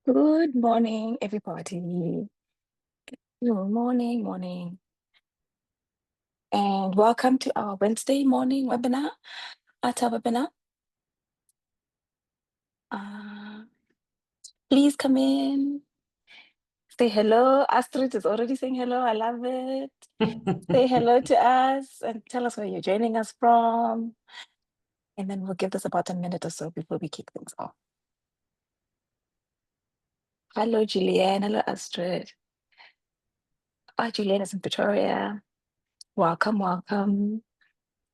Good morning, everybody. Good morning. And welcome to our Wednesday morning webinar, ATA webinar. Uh, please come in, say hello. Astrid is already saying hello. I love it. Say hello to us and tell us where you're joining us from. And then we'll give this about a minute or so before we kick things off. Hello, Julianne. Hello, Astrid. Julianne is in Pretoria. Welcome. Hello,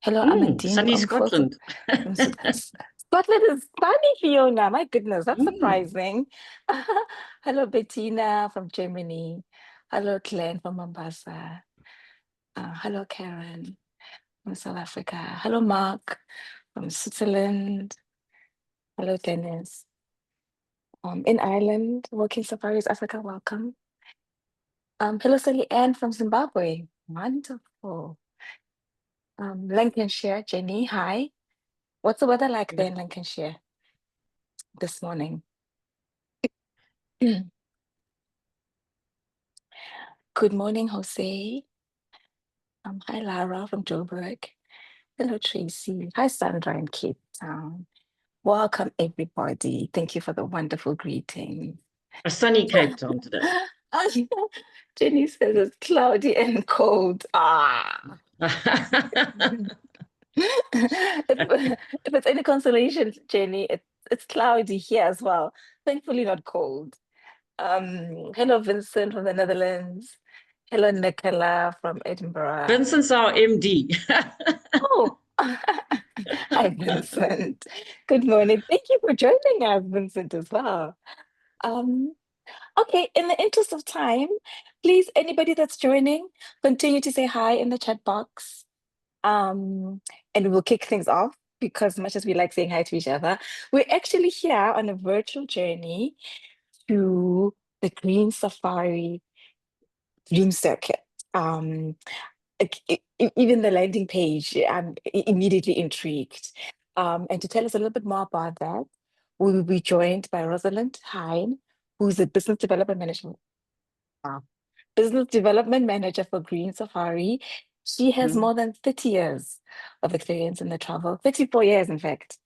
Amandine Sunny from Scotland. Scotland is sunny, Fiona. My goodness, that's Mm. surprising. Hello, Bettina from Germany. Hello, Glenn from Mombasa. Hello, Karen from South Africa. Hello, Mark from Switzerland. Hello, Dennis. In Ireland, Working Safaris Africa, welcome. Hello, Sally Ann from Zimbabwe. Wonderful. Lancashire, Jenny, hi. What's the weather like there in Lancashire this morning? Good morning, Jose. Hi, Lara from Joburg. Hello, Tracy. Hi, Sandra in Cape Town. Welcome, everybody. Thank you for the wonderful greeting. A sunny Cape Town today. Jenny says it's cloudy and cold. If it's any consolation, Jenny, it's cloudy here as well. Thankfully, not cold. Hello, Vincent from the Netherlands. Hello, Nicola from Edinburgh. Vincent's our MD. Oh, hi, Vincent. Good morning. Thank you for joining us, Vincent, as well. Um, okay, in the interest of time, please, anybody that's joining, continue to say hi in the chat box. And we'll kick things off because much as we like saying hi to each other, we're actually here on a virtual journey to the Green Safari Dream Circuit. Even the landing page, I'm immediately intrigued. And to tell us a little bit more about that, we will be joined by Rosalind Hine, who's a business development manager for Green Safari. She has more than 30 years of experience in the travel, 34 years, in fact.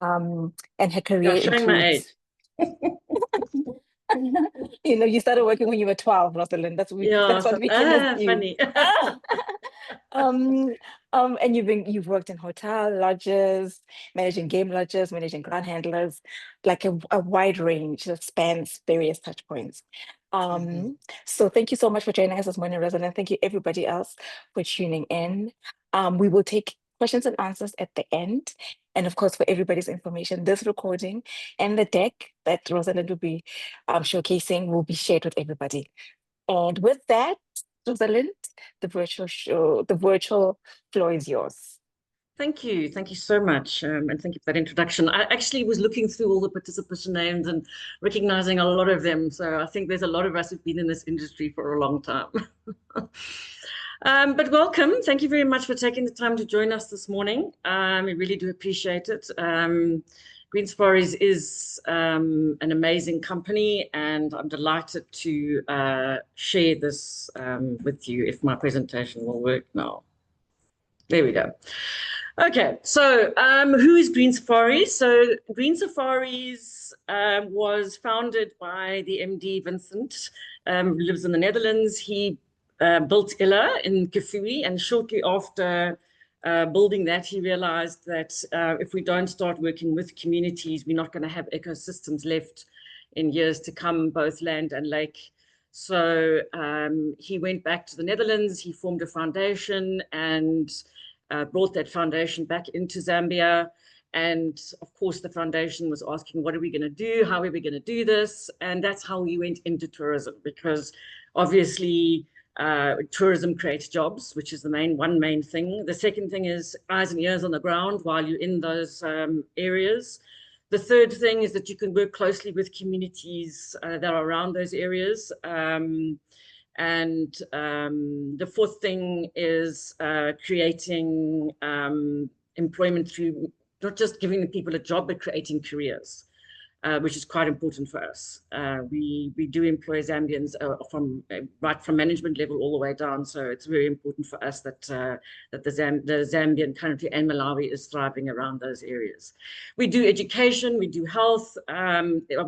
And her career You're showing my age. includes you started working when you were 12, Rosalind. That's what we can assume. Funny. And you've worked in hotel lodges, managing game lodges, managing ground handlers, like a wide range that spans various touch points. So thank you so much for joining us this morning, Rosalind. Thank you everybody else for tuning in. We will take questions and answers at the end. And of course, for everybody's information, this recording and the deck that Rosalind will be showcasing will be shared with everybody. And with that, Rosalind, the virtual floor is yours. Thank you. Thank you so much. And thank you for that introduction. I actually was looking through all the participant names and recognizing a lot of them. So I think there's a lot of us who've been in this industry for a long time. But welcome. Thank you very much for taking the time to join us this morning. We really do appreciate it. Green Safaris is an amazing company, and I'm delighted to share this with you if my presentation will work now. There we go. Okay, so who is Green Safaris? So Green Safaris was founded by the MD Vincent, who lives in the Netherlands. He built Illa in Kafue, and shortly after building that, he realized that if we don't start working with communities, we're not going to have ecosystems left in years to come, both land and lake. So he went back to the Netherlands, he formed a foundation and brought that foundation back into Zambia. And of course, the foundation was asking, what are we going to do? How are we going to do this? And that's how we went into tourism, because obviously tourism creates jobs, which is the one main thing. The second thing is eyes and ears on the ground while you're in those areas. The third thing is that you can work closely with communities that are around those areas. And the fourth thing is creating employment through not just giving the people a job, but creating careers. which is quite important for us. We do employ Zambians from right from management level all the way down. So it's very important for us that the Zambian country and Malawi is thriving around those areas. We do education, we do health.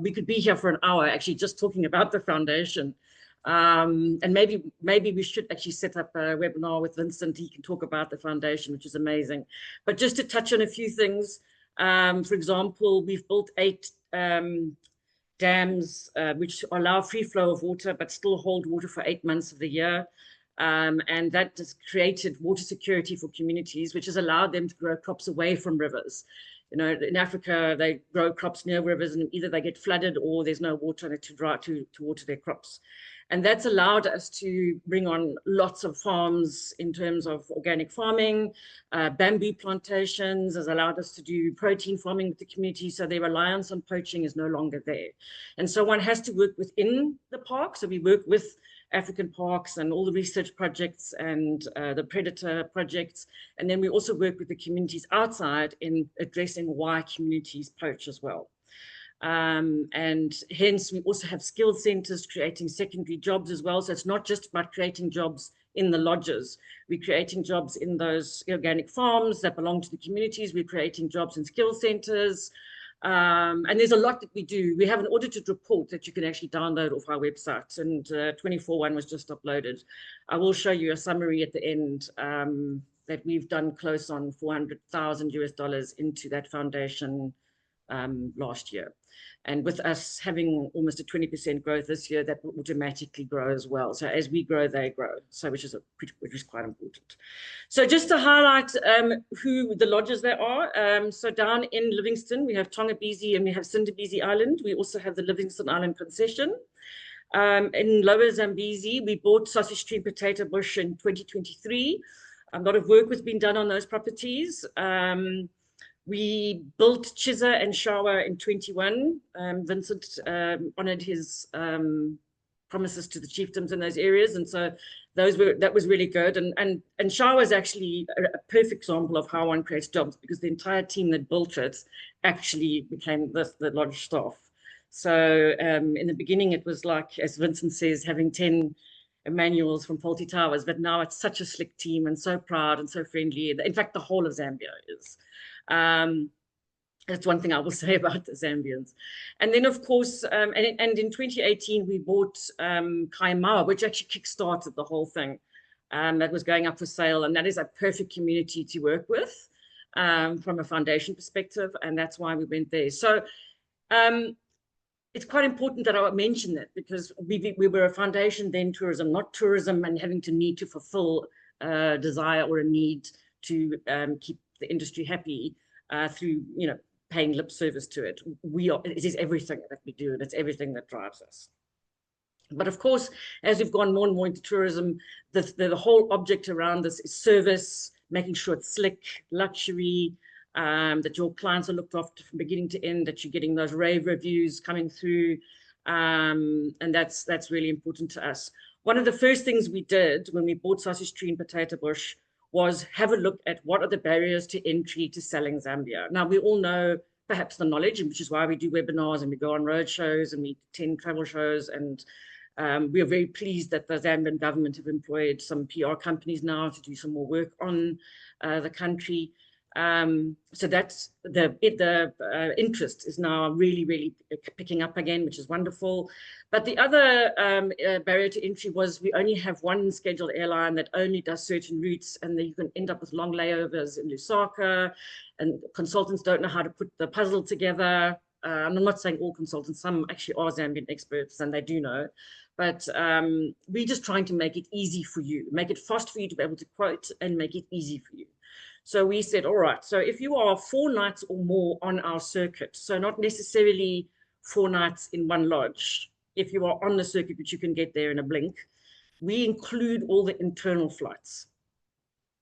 We could be here for an hour actually just talking about the foundation. And maybe we should actually set up a webinar with Vincent. He can talk about the foundation, which is amazing. But just to touch on a few things, for example, we've built 8 dams which allow free flow of water, but still hold water for 8 months of the year. And that has created water security for communities, which has allowed them to grow crops away from rivers. You know, in Africa, they grow crops near rivers, and either they get flooded or there's no water to water their crops. And that's allowed us to bring on lots of farms in terms of organic farming. Bamboo plantations has allowed us to do protein farming with the community, so their reliance on poaching is no longer there. And so one has to work within the park. So we work with African parks and all the research projects and the predator projects. And then we also work with the communities outside in addressing why communities poach as well. And hence we also have skill centers creating secondary jobs as well. So it's not just about creating jobs in the lodges. We're creating jobs in those organic farms that belong to the communities. We're creating jobs in skill centers. And there's a lot that we do. We have an audited report that you can actually download off our website, and 24/1 was just uploaded. I will show you a summary at the end that we've done close on $400,000 into that foundation last year. And with us having almost a 20% growth this year, that will automatically grow as well. So as we grow, they grow. So which is quite important. So just to highlight who the lodges there are. So down in Livingstone, we have Tongabezi and we have Sindabezi Island. We also have the Livingstone Island concession. In Lower Zambezi, we bought Sausage Tree and Potato Bush in 2023. A lot of work has been done on those properties. We built Chisa and Shawa in 21. Vincent honored his promises to the chiefdoms in those areas, and so that was really good. And Shawa is actually a perfect example of how one creates jobs, because the entire team that built it actually became the lodge staff. So in the beginning, it was like, as Vincent says, having 10 manuals from Faulty Towers, but now it's such a slick team and so proud and so friendly. In fact, the whole of Zambia is. That's one thing I will say about the Zambians. And then, of course, and in 2018, we bought Mawa, which actually kickstarted the whole thing. That was going up for sale, and that is a perfect community to work with from a foundation perspective, and that's why we went there. So it's quite important that I mention that, because we were a foundation, then tourism, not tourism and having to need to fulfill a desire or a need to keep the industry happy through, paying lip service to it. It is everything that we do, and it's everything that drives us. But of course, as we've gone more and more into tourism, the whole object around this is service, making sure it's slick, luxury, that your clients are looked after from beginning to end, that you're getting those rave reviews coming through, and that's really important to us. One of the first things we did when we bought Sausage Tree and Potato Bush was have a look at what are the barriers to entry to selling Zambia. Now, we all know perhaps the knowledge, which is why we do webinars and we go on road shows and we attend travel shows. And we are very pleased that the Zambian government have employed some PR companies now to do some more work on the country. So that's the interest is now really, really picking up again, which is wonderful. But the other barrier to entry was we only have one scheduled airline that only does certain routes, and then you can end up with long layovers in Lusaka, and consultants don't know how to put the puzzle together. I'm not saying all consultants, some actually are Zambian experts and they do know, but we're just trying to make it easy for you, make it fast for you to be able to quote and make it easy for you. So we said, all right, so if you are 4 nights or more on our circuit, so not necessarily 4 nights in one lodge, if you are on the circuit, which you can get there in a blink, we include all the internal flights.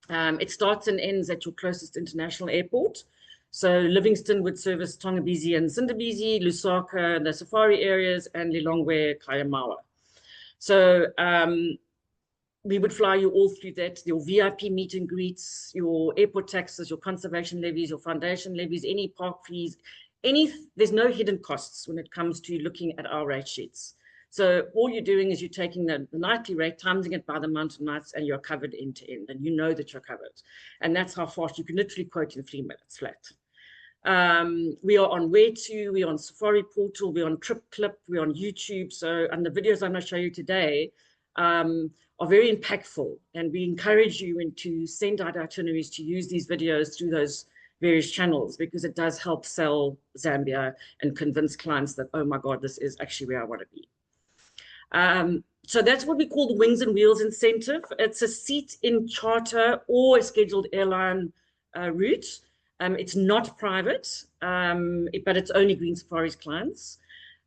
It starts and ends at your closest international airport. So Livingstone would service Tongabezi and Sindabezi, Lusaka, the safari areas, and Luangwa, Mawa. So we would fly you all through that, your VIP meet and greets, your airport taxes, your conservation levies, your foundation levies, any park fees, there's no hidden costs when it comes to looking at our rate sheets. So all you're doing is you're taking the nightly rate, timesing it by the amount of nights, and you're covered end to end, and you know that you're covered. And that's how fast you can literally quote in 3 minutes flat. We are on Where To, we're on Safari Portal, we're on TripClip, we're on YouTube. So, and the videos I'm going to show you today are very impactful, and we encourage you to send out itineraries to use these videos through those various channels, because it does help sell Zambia and convince clients that, oh my God, this is actually where I want to be. So that's what we call the Wings and Wheels incentive. It's a seat in charter or a scheduled airline route. It's not private, but it's only Green Safari's clients,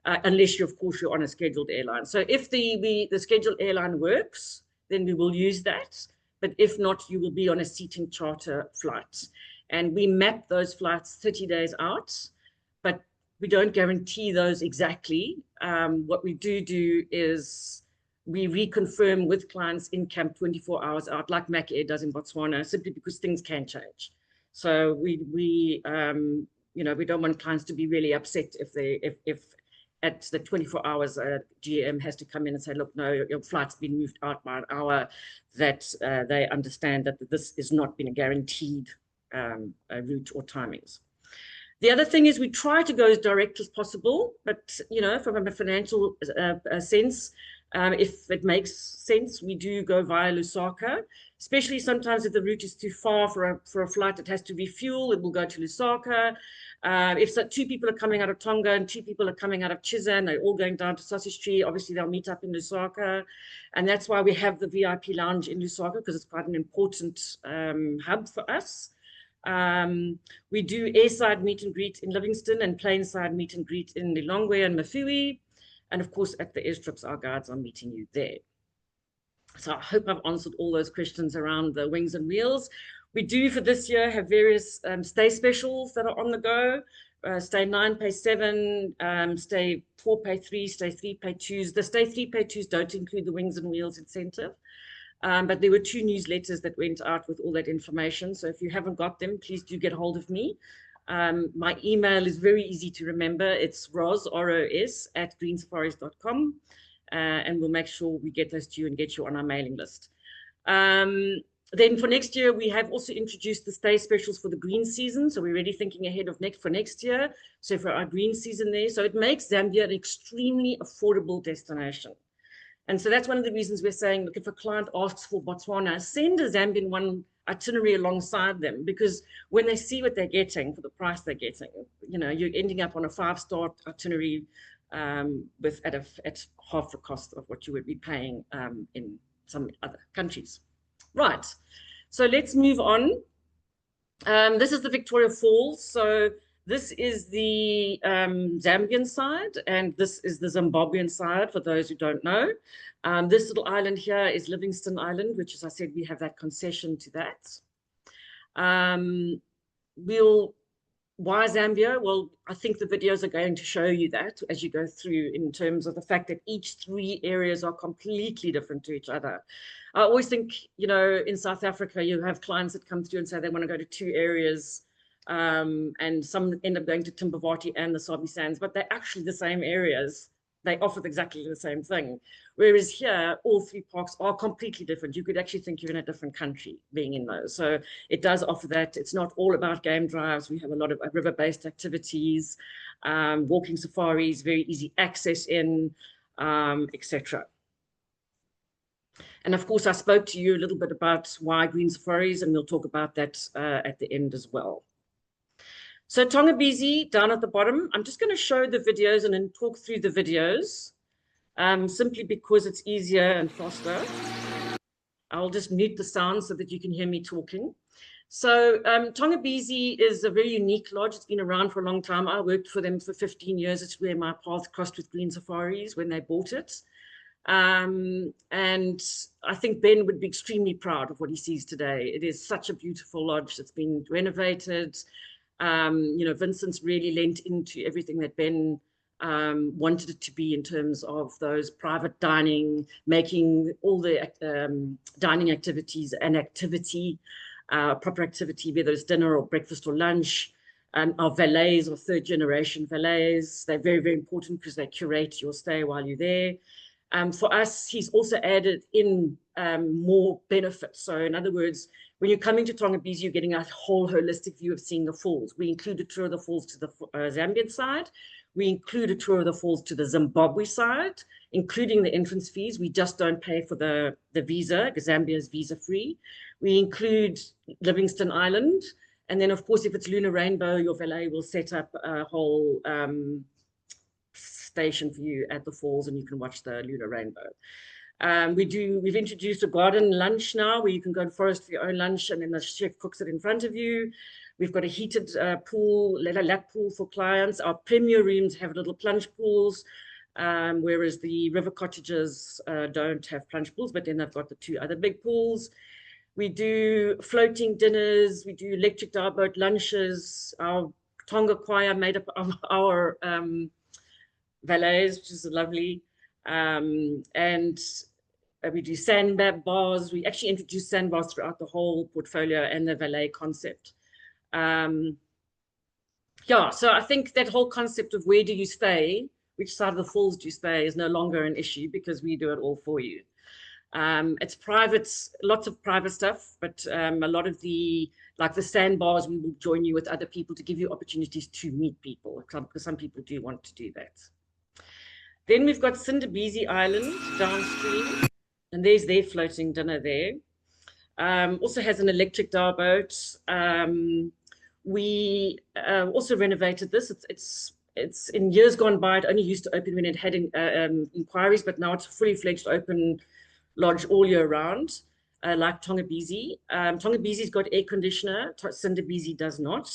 unless of course, you're on a scheduled airline. So if the scheduled airline works, then we will use that. But if not, you will be on a seat in charter flight. And we map those flights 30 days out, but we don't guarantee those exactly. What we do is we reconfirm with clients in camp 24 hours out, like Mac Air does in Botswana, simply because things can change. So we don't want clients to be really upset if at the 24 hours GM has to come in and say, look, no, your flight's been moved out by an hour, that they understand that this is not been a guaranteed route or timings. The other thing is we try to go as direct as possible, but, from a financial sense, if it makes sense, we do go via Lusaka, especially sometimes if the route is too far for a flight that has to refuel, it will go to Lusaka. If 2 people are coming out of Tonga and 2 people are coming out of Chisa and they're all going down to Sausage Tree, obviously they'll meet up in Lusaka. And that's why we have the VIP lounge in Lusaka, because it's quite an important hub for us. We do airside meet and greet in Livingstone and plainside meet and greet in Luangwa and Kafue. And of course, at the airstrips, our guides are meeting you there. So I hope I've answered all those questions around the Wings and Wheels. We do for this year have various stay specials that are on the go. Stay 9, pay 7, stay 4, pay 3, stay 3, pay 2s. The stay 3, pay 2s don't include the Wings and Wheels incentive. But there were 2 newsletters that went out with all that information. So if you haven't got them, please do get hold of me. My email is very easy to remember. It's ros, @greensafaris.com. And we'll make sure we get those to you and get you on our mailing list. Then for next year, we have also introduced the stay specials for the green season. So we're really thinking ahead of for next year. So for our green season there. So it makes Zambia an extremely affordable destination. And so that's one of the reasons we're saying, look, if a client asks for Botswana, send a Zambian one itinerary alongside them, because when they see what they're getting for the price they're getting, you're ending up on a 5-star itinerary at half the cost of what you would be paying in some other countries. Right, so let's move on. This is the Victoria Falls. So this is the Zambian side, and this is the Zimbabwean side, for those who don't know. This little island here is Livingstone Island, which, as I said, we have that concession to that. Why Zambia? Well, I think the videos are going to show you that as you go through, in terms of the fact that each 3 areas are completely different to each other. I always think, in South Africa, you have clients that come through and say they want to go to 2 areas, and some end up going to Timbavati and the Sabi Sands, but they're actually the same areas. They offer exactly the same thing. Whereas here, all 3 parks are completely different. You could actually think you're in a different country being in those. So it does offer that. It's not all about game drives. We have a lot of river-based activities, walking safaris, very easy access in, etc. And of course, I spoke to you a little bit about why Green Safaris, and we'll talk about that at the end as well. So Tongabezi down at the bottom, I'm just going to show the videos and then talk through the videos, simply because it's easier and faster. I'll just mute the sound so that you can hear me talking. So Tongabezi is a very unique lodge. It's been around for a long time. I worked for them for 15 years. It's where my path crossed with Green Safaris when they bought it. And I think Ben would be extremely proud of what he sees today. It is such a beautiful lodge. It's been renovated. Vincent's really lent into everything that Ben wanted it to be in terms of those private dining, making all the dining activities an activity, proper activity, whether it's dinner or breakfast or lunch. And our valets or third generation valets, they're very, very important because they curate your stay while you're there. For us, he's also added in more benefits. So in other words, when you're coming to Tongabezi, you're getting a whole holistic view of seeing the falls. We include a tour of the falls to the Zambian side. We include a tour of the falls to the Zimbabwe side, including the entrance fees. We just don't pay for the visa, because Zambia is visa-free. We include Livingstone Island. And then, of course, if it's Lunar Rainbow, your valet will set up a whole station for you at the falls, and you can watch the Lunar Rainbow. We've introduced a garden lunch now, where you can go and forest for your own lunch, and then the chef cooks it in front of you. We've got a heated pool, lap pool for clients. Our premier rooms have little plunge pools, whereas the river cottages don't have plunge pools, but then they've got the two other big pools. We do floating dinners. We do electric boat lunches. Our Tonga choir made up of our valets, which is lovely. And we do sandbar bars. We actually introduced sandbars throughout the whole portfolio and the valet concept. Yeah, so I think that whole concept of where do you stay, which side of the falls do you stay, is no longer an issue because we do it all for you. It's private, lots of private stuff, but a lot of like the sandbars, we will join you with other people to give you opportunities to meet people, because some people do want to do that. Then we've got Sindabezi Island downstream, and there's their floating dinner there. Also has an electric boat. We also renovated this. It's in years gone by, it only used to open when it had inquiries, but now it's a fully fledged open lodge all year round, like Tongabezi. Tongabezi's got air conditioner, Sindabezi does not.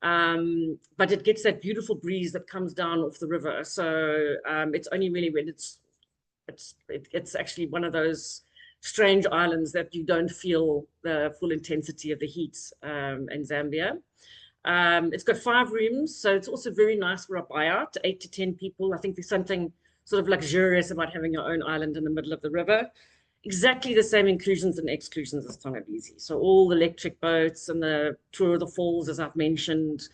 But it gets that beautiful breeze that comes down off the river. So it's only really when it's actually one of those strange islands that you don't feel the full intensity of the heat in Zambia. It's got 5 rooms, so it's also very nice for a buyout, 8 to 10 people. I think there's something sort of luxurious about having your own island in the middle of the river. Exactly the same inclusions and exclusions as Tongabezi. So all the electric boats and the tour of the falls, as I've mentioned,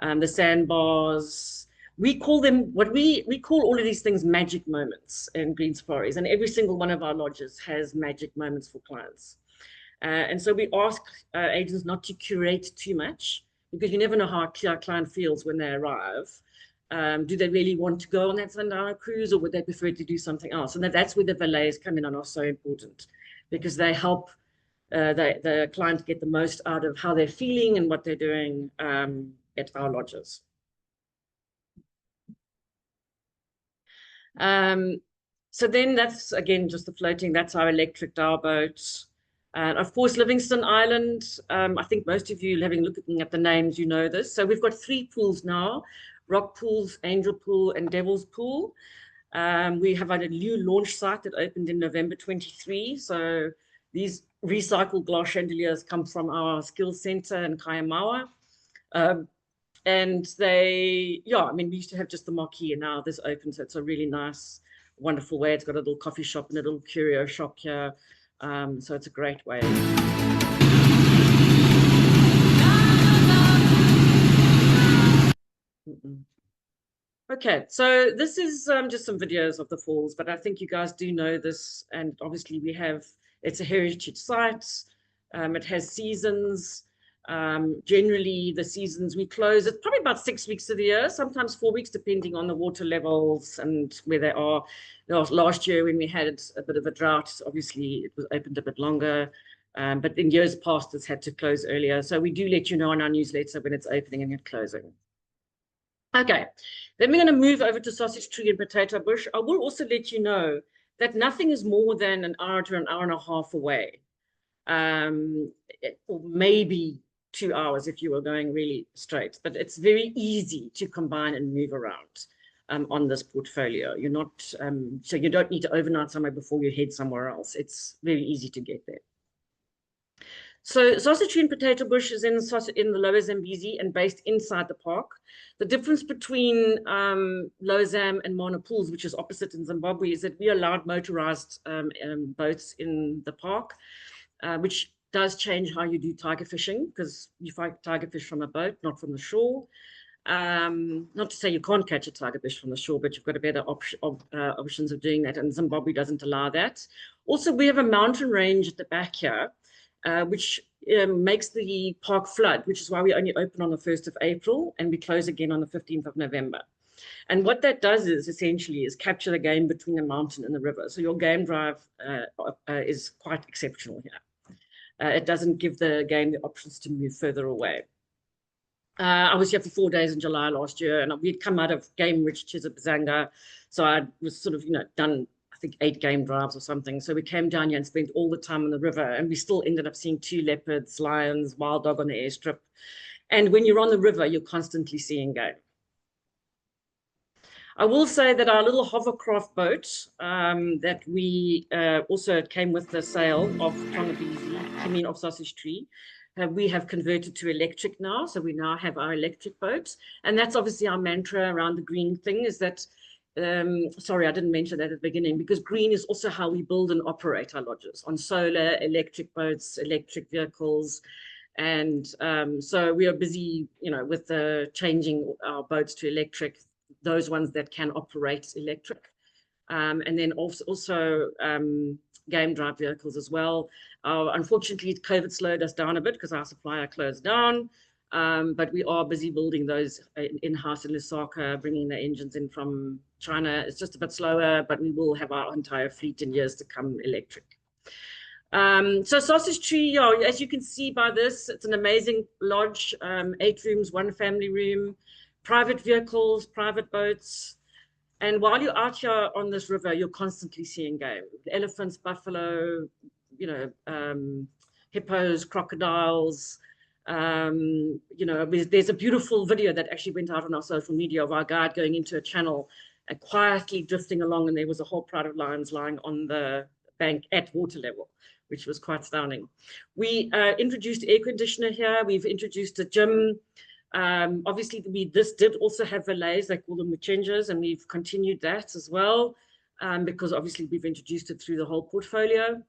the sandbars. We call them, we call all of these things magic moments in Green Safaris, and every single one of our lodges has magic moments for clients. And so we ask agents not to curate too much, because you never know how a client feels when they arrive. Do they really want to go on that sundown cruise, or would they prefer to do something else? And that's where the valets come in and are so important, because they help the client get the most out of how they're feeling and what they're doing at our lodges. So then that's, again, just the floating. That's our electric boat. And of course, Livingstone Island. I think most of you, looking at the names, you know this. So we've got 3 pools now: Rock Pools, Angel Pool, and Devil's Pool. We have had a new launch site that opened in November 23. So these recycled glass chandeliers come from our skills center in Mawa. And they, yeah, I mean, we used to have just the marquee, and now this opens. So it's a really nice, wonderful way. It's got a little coffee shop and a little curio shop here. So it's a great way. Okay, so this is just some videos of the falls, but I think you guys do know this, and obviously it's a heritage site. It has seasons. Generally, the seasons we close, it's probably about 6 weeks of the year, sometimes 4 weeks, depending on the water levels and where they are. Last year, when we had a bit of a drought, obviously it was opened a bit longer, but in years past, it's had to close earlier. So we do let you know on our newsletter when it's opening and closing. Okay, then we're going to move over to Sausage Tree and Potato Bush. I will also let you know that nothing is more than an hour to an hour and a half away, or maybe 2 hours if you were going really straight, but it's very easy to combine and move around on this portfolio. You're not, so you don't need to overnight somewhere before you head somewhere else. It's very easy to get there. So Sausage Tree and Potato Bush is in the Lower Zambezi and based inside the park. The difference between Lower Zam and Mana Pools, which is opposite in Zimbabwe, is that we allowed motorized boats in the park, which does change how you do tiger fishing, because you fight tiger fish from a boat, not from the shore. Not to say you can't catch a tiger fish from the shore, but you've got a better options of doing that, and Zimbabwe doesn't allow that. Also, we have a mountain range at the back here, which makes the park flood, which is why we only open on the 1st of April and we close again on the 15th of November. And what that does is essentially is capture the game between the mountain and the river. So your game drive is quite exceptional here. It doesn't give the game the options to move further away. I was here for 4 days in July last year, and we'd come out of game-rich Chisa, so I was sort of, done, I think, 8 game drives or something. So we came down here and spent all the time on the river, and we still ended up seeing 2 leopards, lions, wild dog on the airstrip. And when you're on the river, you're constantly seeing game. I will say that our little hovercraft boat that we also came with the sale of Tongabezi, of Sausage Tree, we have converted to electric now. So we now have our electric boats. And that's obviously our mantra around the green thing, is that, sorry, I didn't mention that at the beginning, because green is also how we build and operate our lodges, on solar, electric boats, electric vehicles. And so we are busy, with changing our boats to electric, those ones that can operate electric. And then also game drive vehicles as well. Unfortunately, COVID slowed us down a bit because our supplier closed down, but we are busy building those in-house in Lusaka, bringing the engines in from China. It's just a bit slower, but we will have our entire fleet in years to come electric. So Sausage Tree, as you can see by this, it's an amazing lodge, 8 rooms, 1 family room, private vehicles, private boats. And while you're out here on this river, you're constantly seeing game. Elephants, buffalo, hippos, crocodiles. There's a beautiful video that actually went out on our social media of our guide going into a channel and quietly drifting along, and there was a whole pride of lions lying on the bank at water level, which was quite stunning. We introduced air conditioner here. We've introduced a gym. Obviously, this did also have valays, they call them muchenjas, and we've continued that as well, because obviously we've introduced it through the whole portfolio.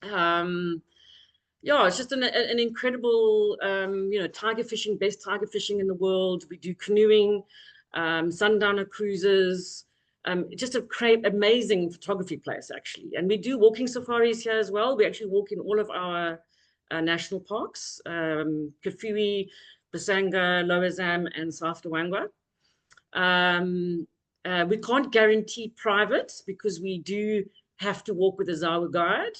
It's just an incredible, tiger fishing, best tiger fishing in the world. We do canoeing, sundowner cruises, just amazing photography place, actually. And we do walking safaris here as well. We actually walk in all of our national parks, Kafue, Basanga, Lower Zam, and South Luangwa. We can't guarantee private because we do have to walk with a Zawa guide,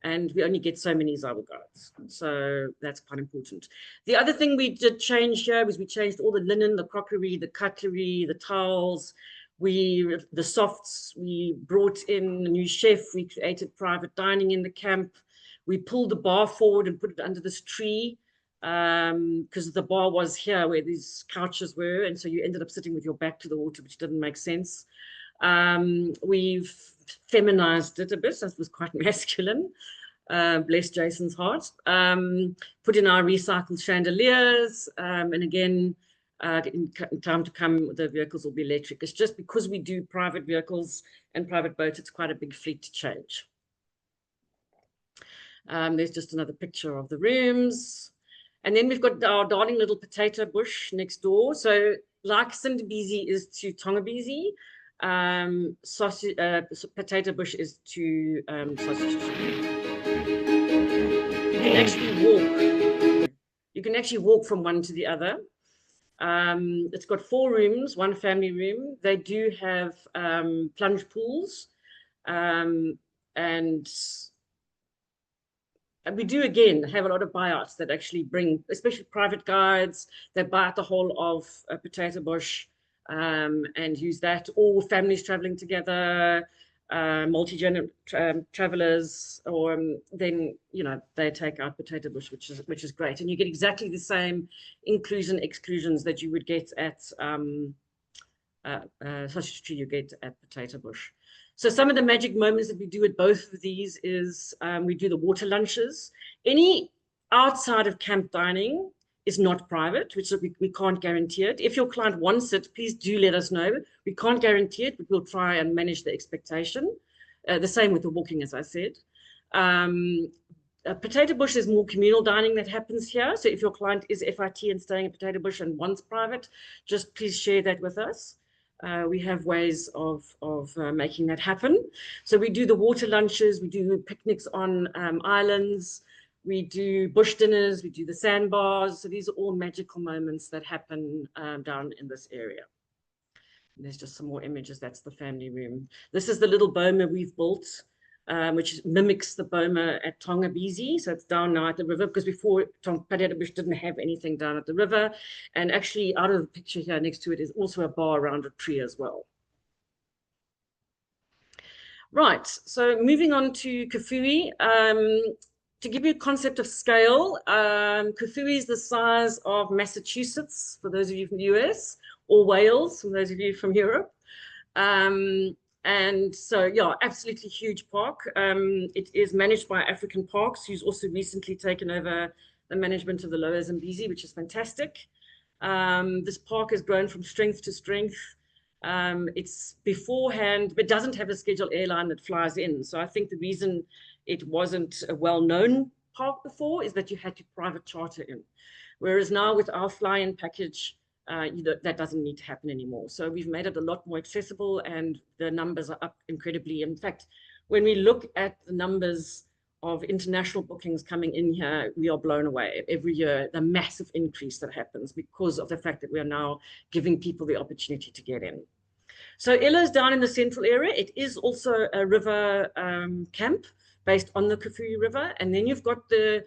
and we only get so many Zawa guides. So that's quite important. The other thing we did change here was we changed all the linen, the crockery, the cutlery, the towels, the softs. We brought in a new chef. We created private dining in the camp. We pulled the bar forward and put it under this tree, because the bar was here where these couches were, and so you ended up sitting with your back to the water, which didn't make sense. We've feminized it a bit, so it was quite masculine. Bless Jason's heart. Put in our recycled chandeliers, and again, in time to come, the vehicles will be electric. It's just because we do private vehicles and private boats, it's quite a big fleet to change. There's just another picture of the rooms. And then we've got our darling little potato bush next door. So like Sindabezi is to Tongabezi, potato bush is to Sausage Tree. You can actually walk from one to the other. It's got 4 rooms, 1 family room. They do have plunge pools, and we do, again, have a lot of buyouts that actually bring, especially private guides, that buy out the whole of a potato bush and use that, or families traveling together, multi-gender travelers, or then, they take out potato bush, which is great. And you get exactly the same inclusion, exclusions that you would get at Sausage Tree, you get at potato bush. So some of the magic moments that we do at both of these is we do the water lunches. Any outside of camp dining is not private, which we can't guarantee it. If your client wants it, please do let us know. We can't guarantee it, but we'll try and manage the expectation. The same with the walking, as I said. Potato Bush is more communal dining that happens here. So if your client is FIT and staying at Potato Bush and wants private, just please share that with us. We have ways of making that happen. So we do the water lunches, we do picnics on islands, we do bush dinners, we do the sandbars. So these are all magical moments that happen down in this area. And there's just some more images. That's the family room. This is the little boma we've built, which mimics the boma at Tongabezi. So it's down now at the river, because before Potato Bush didn't have anything down at the river. And actually out of the picture here next to it is also a bar around a tree as well. Right, so moving on to Kafue. To give you a concept of scale, Kafue is the size of Massachusetts, for those of you from the US, or Wales, for those of you from Europe. And so, yeah, absolutely huge park. It is managed by African Parks, who's also recently taken over the management of the Lower Zambezi, which is fantastic. This park has grown from strength to strength. It's beforehand, but doesn't have a scheduled airline that flies in. So I think the reason it wasn't a well-known park before is that you had to private charter in. Whereas now with our fly-in package, that doesn't need to happen anymore. So we've made it a lot more accessible, and the numbers are up incredibly. In fact, when we look at the numbers of international bookings coming in here, we are blown away every year, the massive increase that happens because of the fact that we are now giving people the opportunity to get in. So Ella is down in the central area. It is also a river camp based on the Kafue River. And then you've got the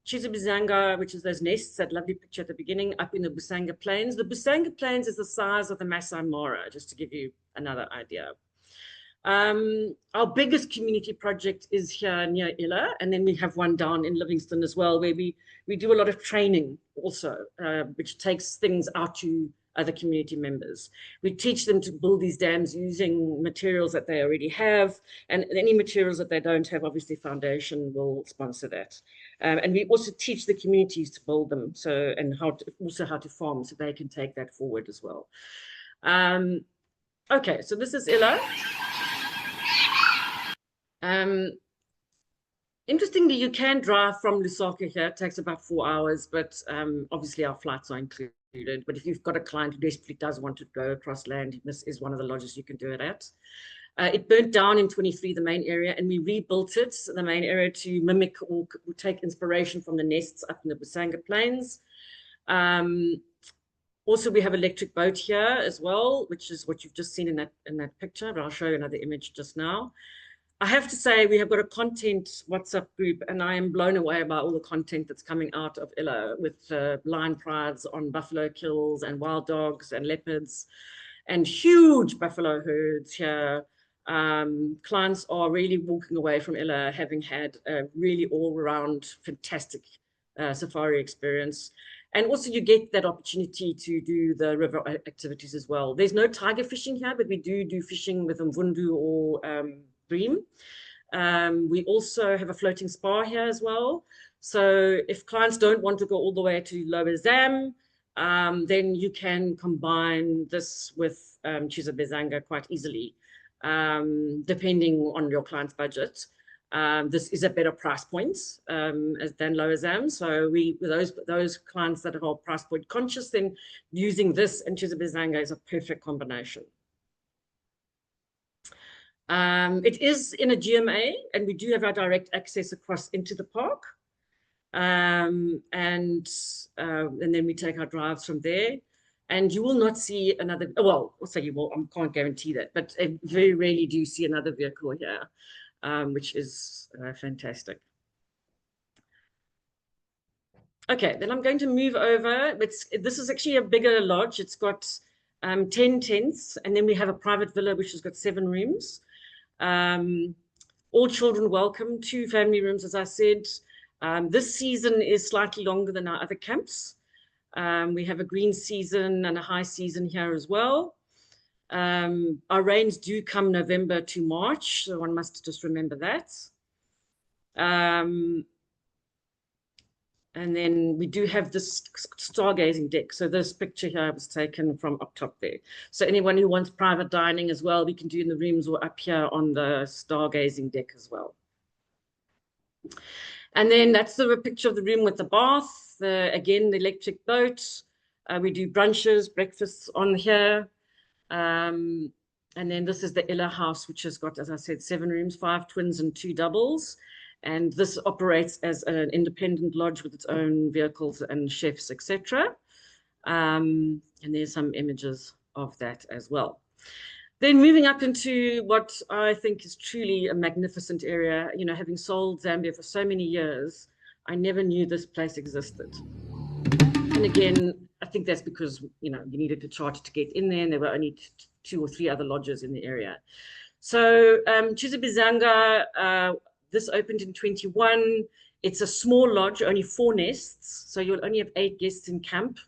Chisa, which is those nests, that lovely picture at the beginning, up in the Busanga Plains. The Busanga Plains is the size of the Masai Mara, just to give you another idea. Our biggest community project is here near Ella, and then we have one down in Livingstone as well, where we do a lot of training also, which takes things out to other community members. We teach them to build these dams using materials that they already have, and any materials that they don't have, obviously Foundation will sponsor that. And we also teach the communities to build them, so, and how to farm, so they can take that forward as well. Okay, so this is Ella. Interestingly, you can drive from Lusaka here. It takes about 4 hours, but obviously our flights are included. But if you've got a client who desperately does want to go across land, this is one of the lodges you can do it at. It burnt down in 23, the main area, and we rebuilt it, the main area, to mimic or take inspiration from the nests up in the Busanga Plains. Also, we have electric boat here as well, which is what you've just seen in that picture, but I'll show you another image just now. I have to say, we have got a content WhatsApp group, and I am blown away by all the content that's coming out of Illa, with lion prides on buffalo kills and wild dogs and leopards and huge buffalo herds here. Clients are really walking away from Illa having had a really all-around fantastic safari experience. And also you get that opportunity to do the river activities as well. There's no tiger fishing here, but we do fishing with Mvundu or Bream. We also have a floating spa here as well. So if clients don't want to go all the way to Lower Zam, then you can combine this with Chisa quite easily, depending on your client's budget. This is a better price point than Lower Zam. So those clients that are price point conscious, then using this and Chisa is a perfect combination. It is in a GMA, and we do have our direct access across into the park. And then we take our drives from there. And you will not see another, well, I'll say you will, I can't guarantee that, but I very rarely do you see another vehicle here, which is fantastic. Okay, then I'm going to move over. This is actually a bigger lodge. It's got 10 tents, and then we have a private villa, which has got 7 rooms. All children welcome, 2 family rooms, as I said. This season is slightly longer than our other camps. We have a green season and a high season here as well. Our rains do come November to March, so one must just remember that. And then we do have this stargazing deck. So this picture here was taken from up top there. So anyone who wants private dining as well, we can do in the rooms or up here on the stargazing deck as well. And then that's the picture of the room with the bath. Again, the electric boat. We do brunches, breakfasts on here. And then this is the Ella house, which has got, as I said, 7 rooms, 5 twins and 2 doubles. And this operates as an independent lodge with its own vehicles and chefs, etc. And there's some images of that as well. Then moving up into what I think is truly a magnificent area, you know, having sold Zambia for so many years, I never knew this place existed. And again, I think that's because, you know, you needed a charter to get in there, and there were only 2 or 3 other lodges in the area. So Chisa this opened in 21. It's a small lodge, only 4 nests, so you'll only have 8 guests in camp.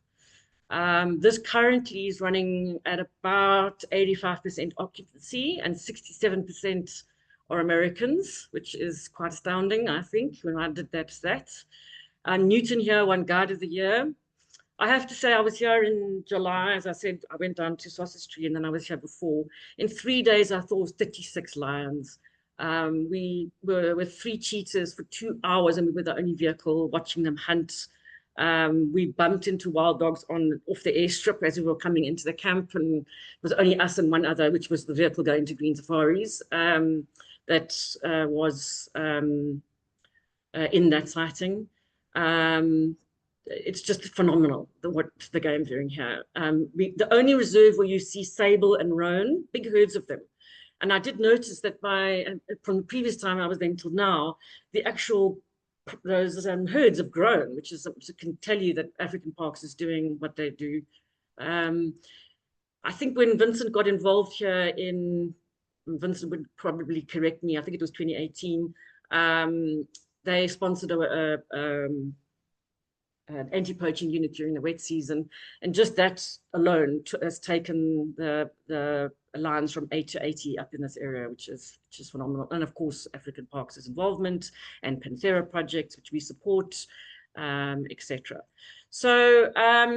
This currently is running at about 85% occupancy, and 67% are Americans, which is quite astounding, I think, when I did that stat. Newton here won Guide of the Year. I have to say I was here in July. As I said, I went down to Sausage Tree, and then I was here before. In 3 days, I saw 36 lions. We were with 3 cheetahs for 2 hours, and we were the only vehicle watching them hunt. We bumped into wild dogs off the airstrip as we were coming into the camp, and it was only us and one other, which was the vehicle going to Green Safaris, that was in that sighting. It's just phenomenal what the game's doing here. The only reserve where you see sable and roan, big herds of them. And I did notice that from the previous time I was there until now, those herds have grown, which can tell you that African Parks is doing what they do. I think when Vincent got involved here Vincent would probably correct me, I think it was 2018, they sponsored an anti-poaching unit during the wet season, and just that alone has taken the lions from 8 to 80 up in this area, which is phenomenal. And of course, African Parks' involvement and Panthera projects, which we support, etc. So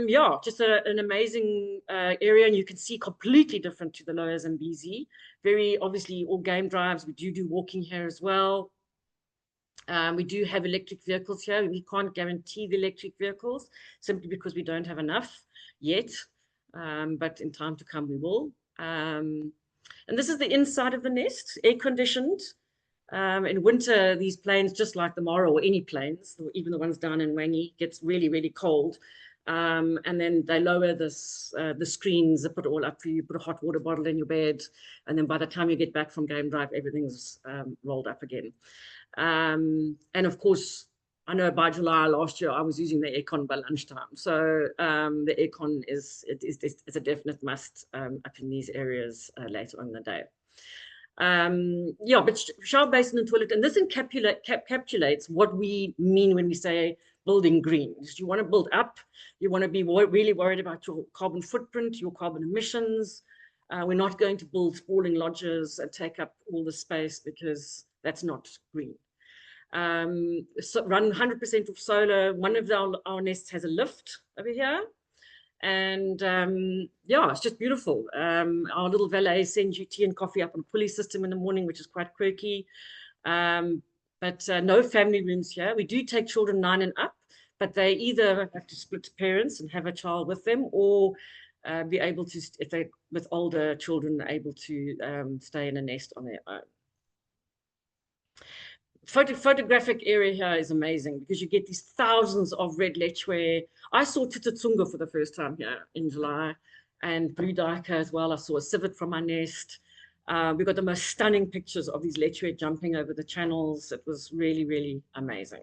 yeah, just an amazing area, and you can see completely different to the lower Zambezi. Very obviously all game drives. We do walking here as well. We do have electric vehicles here. We can't guarantee the electric vehicles simply because we don't have enough yet, but in time to come we will. And this is the inside of the nest, air conditioned. In winter, these planes, just like the Mawa or any planes, even the ones down in Wangi, gets really, really cold. And then they lower the screens, they put it all up for you, put a hot water bottle in your bed, and then by the time you get back from game drive, everything's rolled up again. And of course, I know by July last year, I was using the aircon by lunchtime. So the aircon is a definite must up in these areas later on in the day. Yeah, but shower basin and toilet, and this encapsulates what we mean when we say building green. You want to build up, you want to be really worried about your carbon footprint, your carbon emissions. We're not going to build sprawling lodges and take up all the space because that's not green. So run 100% of solar. One of our nests has a lift over here. And yeah, it's just beautiful. Our little valet sends you tea and coffee up on a pulley system in the morning, which is quite quirky. But no family rooms here. We do take children 9 and up, but they either have to split parents and have a child with them, or be able to, if they're with older children, able to stay in a nest on their own. Photographic area here is amazing because you get these thousands of red lechwe. I saw Tututsunga for the first time here in July, and blue duiker as well. I saw a civet from my nest. We got the most stunning pictures of these lechwe jumping over the channels. It was really, really amazing.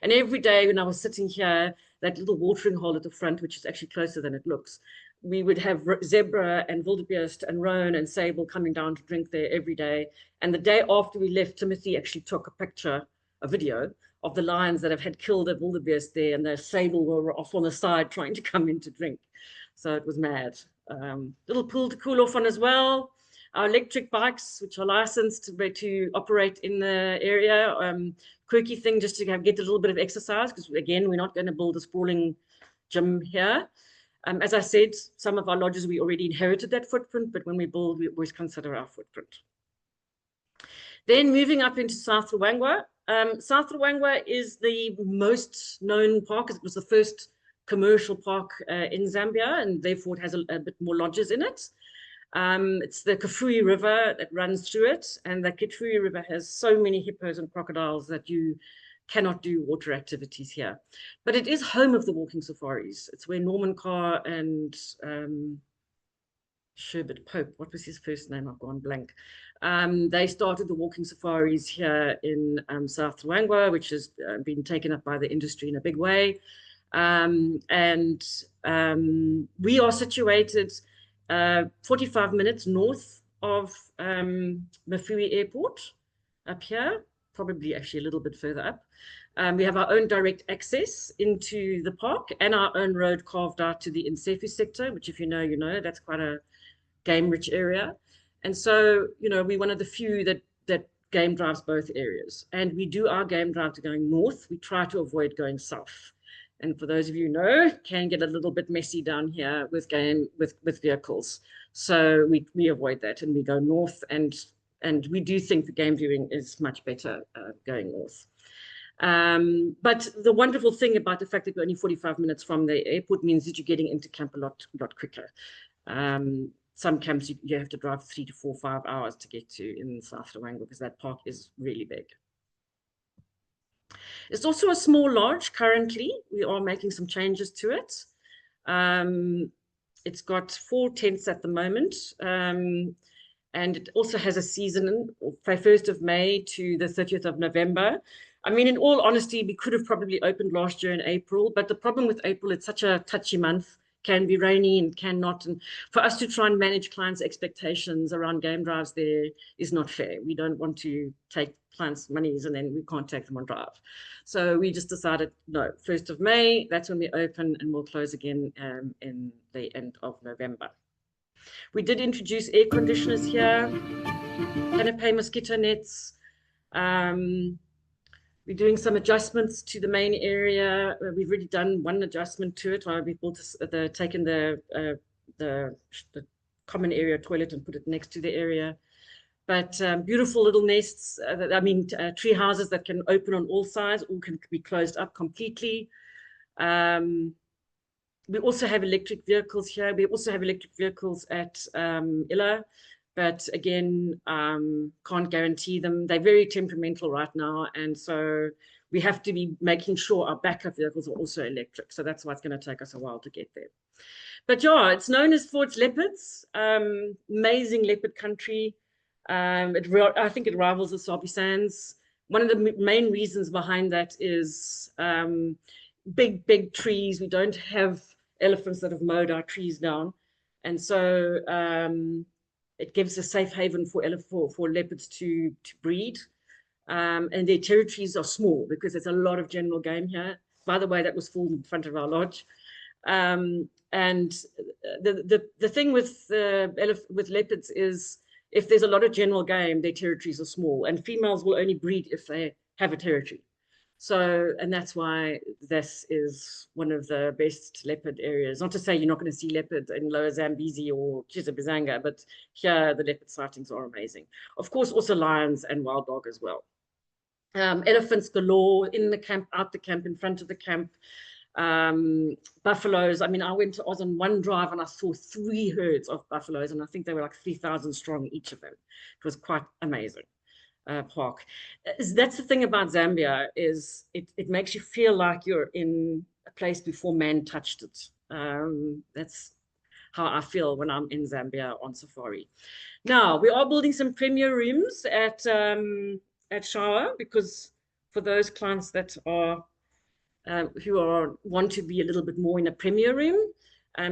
And every day when I was sitting here, that little watering hole at the front, which is actually closer than it looks, we would have zebra and wildebeest and roan and sable coming down to drink there every day. And the day after we left, Timothy actually took a video of the lions that have had killed a wildebeest there, and the sable were off on the side trying to come in to drink. So it was mad. Little pool to cool off on as well. Our electric bikes, which are licensed to operate in the area. Quirky thing just to get a little bit of exercise, because again, we're not going to build a sprawling gym here. As I said, some of our lodges, we already inherited that footprint, but when we build, we always consider our footprint. Then moving up into South Luangwa, South Luangwa is the most known park. It was the first commercial park in Zambia, and therefore it has a bit more lodges in it. It's the Kafue River that runs through it, and the Kafue River has so many hippos and crocodiles that you cannot do water activities here. But it is home of the walking safaris. It's where Norman Carr and Sherbert Pope, what was his first name? I've gone blank. They started the walking safaris here in South Luangwa, which has been taken up by the industry in a big way. We are situated 45 minutes north of Mafui Airport up here, probably actually a little bit further up. We have our own direct access into the park and our own road carved out to the Insefu sector, which if you know, you know, that's quite a game-rich area. And so, you know, we're one of the few that game drives both areas. And we do our game drive to going north. We try to avoid going south. And for those of you who know, it can get a little bit messy down here with vehicles. So we avoid that and we go north, and we do think the game viewing is much better going north. But the wonderful thing about the fact that we're only 45 minutes from the airport means that you're getting into camp a lot quicker. Some camps you have to drive 3 to 4, 5 hours to get to in South Luangwa because that park is really big. It's also a small lodge currently. We are making some changes to it. It's got 4 tents at the moment. And it also has a season from 1st of May to the 30th of November. I mean, in all honesty, we could have probably opened last year in April, but the problem with April, it's such a touchy month. Can be rainy and cannot. And for us to try and manage clients' expectations around game drives there is not fair. We don't want to take clients' monies and then we can't take them on drive. So we just decided, no, 1st of May, that's when we open, and we'll close again in the end of November. We did introduce air conditioners here, canopy mosquito nets. We're doing some adjustments to the main area. We've already done one adjustment to it. We've taken the common area toilet and put it next to the area. But beautiful little nests, tree houses that can open on all sides, or can be closed up completely. We also have electric vehicles here. We also have electric vehicles at Illa. But again, can't guarantee them. They're very temperamental right now. And so we have to be making sure our backup vehicles are also electric. So that's why it's going to take us a while to get there. But yeah, it's known for its leopards. Amazing leopard country. I think it rivals the Sabi Sands. One of the main reasons behind that is big trees. We don't have elephants that have mowed our trees down. And so it gives a safe haven for leopards to breed. And their territories are small because there's a lot of general game here. By the way, that was full in front of our lodge. And the thing with leopards is if there's a lot of general game, their territories are small, and females will only breed if they have a territory. So, and that's why this is one of the best leopard areas. Not to say you're not going to see leopard in Lower Zambezi or Chisa, but here the leopard sightings are amazing. Of course, also lions and wild dog as well. Elephants galore in the camp, out the camp, in front of the camp. Buffaloes. I mean, I was on one drive and I saw 3 herds of buffaloes, and I think they were like 3,000 strong, each of them. It was quite amazing. Park. That's the thing about Zambia, is it makes you feel like you're in a place before man touched it. That's how I feel when I'm in Zambia on safari. Now, we are building some premier rooms at Shawa, because for those clients that are want to be a little bit more in a premier room.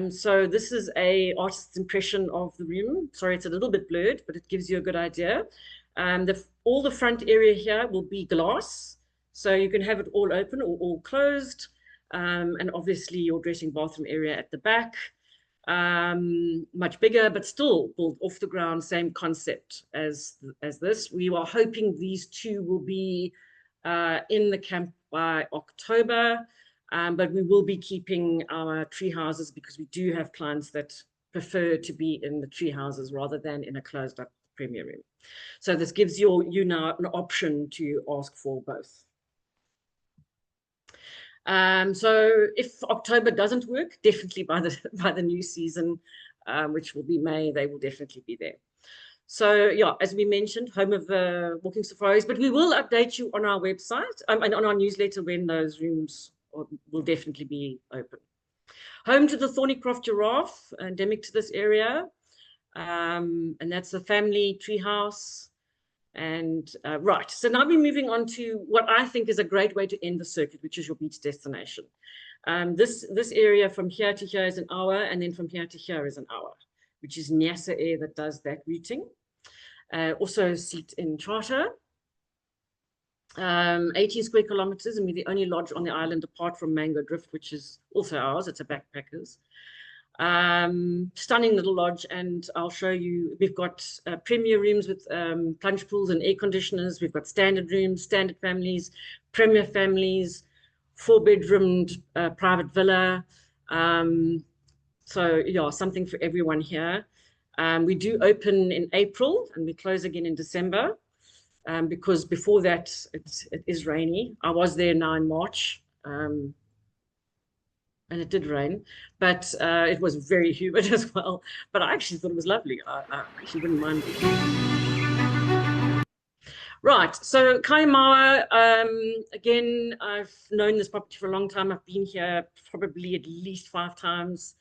So this is a artist's impression of the room. Sorry, it's a little bit blurred, but it gives you a good idea. All the front area here will be glass, so you can have it all open or all closed, and obviously your dressing bathroom area at the back, much bigger, but still built off the ground, same concept as this. We are hoping these 2 will be in the camp by October, but we will be keeping our tree houses because we do have clients that prefer to be in the tree houses rather than in a closed up premier room. So this gives you now an option to ask for both. So if October doesn't work, definitely by the new season, which will be May, they will definitely be there. So yeah, as we mentioned, home of the walking safaris, but we will update you on our website and on our newsletter when those rooms will definitely be open. Home to the Thornycroft giraffe, endemic to this area, and that's a family treehouse. And right, so now we're moving on to what I think is a great way to end the circuit, which is your beach destination. This area from here to here is an hour, and then from here to here is an hour, which is Nyasa Air that does that routing. Also a seat in charter. 18 square kilometers, and we're the only lodge on the island apart from Mango Drift, which is also ours. It's a backpackers. Stunning little lodge, and I'll show you. We've got premier rooms with plunge pools and air conditioners. We've got standard rooms, standard families, premier families, 4-bedroomed private villa. So yeah, something for everyone here. We do open in April and we close again in December, because before that it is rainy. I was there now in March, and it did rain, but it was very humid as well. But I actually thought it was lovely. I actually wouldn't mind it. Right, so Mawa, again, I've known this property for a long time. I've been here probably at least 5 times.